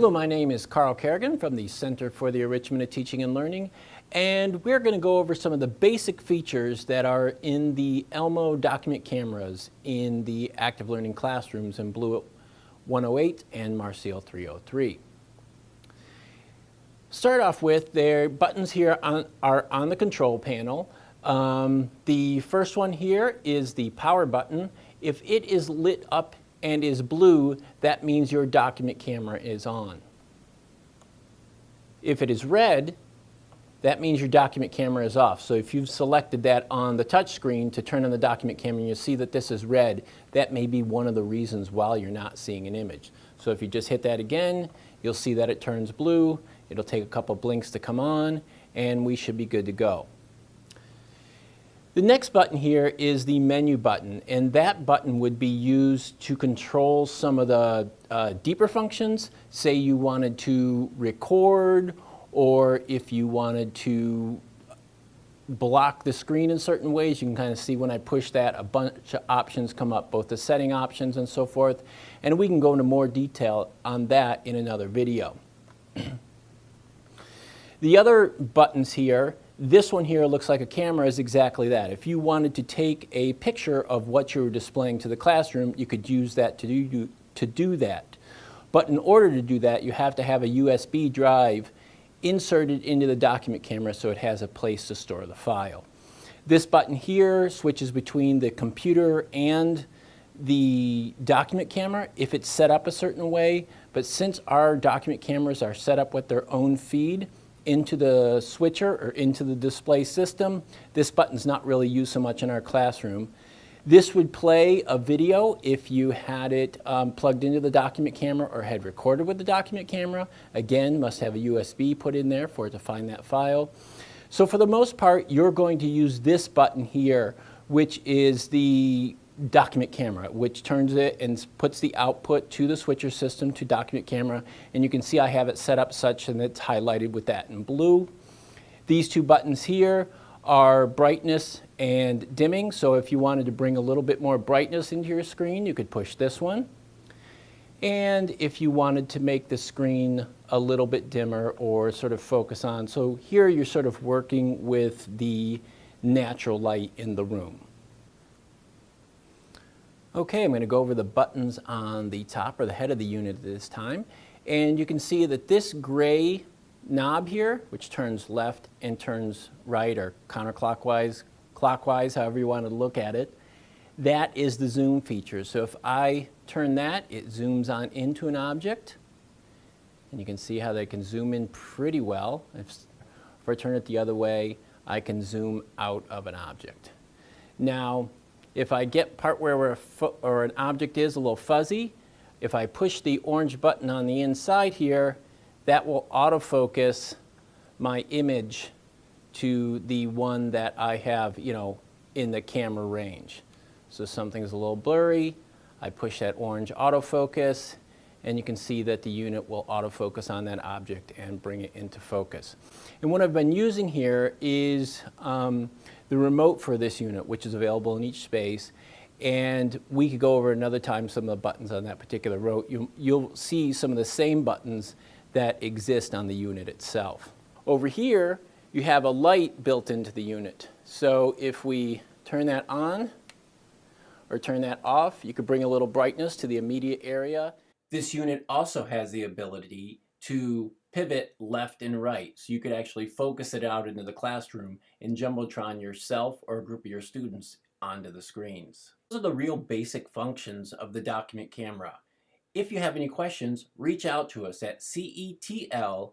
Hello, my name is Carl Kerrigan from the Center for the Enrichment of Teaching and Learning, and we're going to go over some of the basic features that are in the Elmo document cameras in the active learning classrooms in Blue 108 and Marseille 303. Start off with, their buttons here are on the control panel. The first one here is the power button. If it is lit up and is blue, that means your document camera is on. If it is red, that means your document camera is off. So if you've selected that on the touch screen to turn on the document camera and you see that this is red, that may be one of the reasons why you're not seeing an image. So if you just hit that again, you'll see that it turns blue. It'll take a couple blinks to come on, and we should be good to go. The next button here is the menu button, and that button would be used to control some of the deeper functions. Say you wanted to record, or if you wanted to block the screen in certain ways. You can kind of see when I push that, a bunch of options come up, both the setting options and so forth, and we can go into more detail on that in another video. The other buttons here, this one here looks like a camera, is exactly that. If you wanted to take a picture of what you were displaying to the classroom, you could use that to do that. But in order to do that, you have to have a USB drive inserted into the document camera so it has a place to store the file. This button here switches between the computer and the document camera if it's set up a certain way, but since our document cameras are set up with their own feed into the switcher or into the display system, this button's not really used so much in our classroom. This would play a video if you had it plugged into the document camera or had recorded with the document camera. Again, must have a USB put in there for it to find that file. So for the most part, you're going to use this button here, which is the document camera, which turns it and puts the output to the switcher system to document camera, and you can see I have it set up such and it's highlighted with that in blue. These two buttons here are brightness and dimming, so if you wanted to bring a little bit more brightness into your screen, you could push this one. And if you wanted to make the screen a little bit dimmer or sort of focus on, so here you're sort of working with the natural light in the room. Okay, I'm going to go over the buttons on the top or the head of the unit this time, and you can see that this gray knob here, which turns left and turns right or counterclockwise, clockwise, however you want to look at it, that is the zoom feature. So if I turn that, it zooms on into an object, and you can see how they can zoom in pretty well. If I turn it the other way, I can zoom out of an object. Now, if I get part where an object is a little fuzzy, if I push the orange button on the inside here, that will autofocus my image to the one that I have, in the camera range. So something's a little blurry, I push that orange autofocus, and you can see that the unit will autofocus on that object and bring it into focus. And what I've been using here is the remote for this unit, which is available in each space, and we could go over another time some of the buttons on that particular remote. You'll see some of the same buttons that exist on the unit itself. Over here, you have a light built into the unit. So if we turn that on or turn that off, you could bring a little brightness to the immediate area. This unit also has the ability to pivot left and right, so you could actually focus it out into the classroom and jumbotron yourself or a group of your students onto the screens. Those are the real basic functions of the document camera. If you have any questions, reach out to us at cetl@une.edu.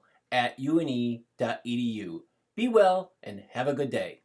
Be well and have a good day.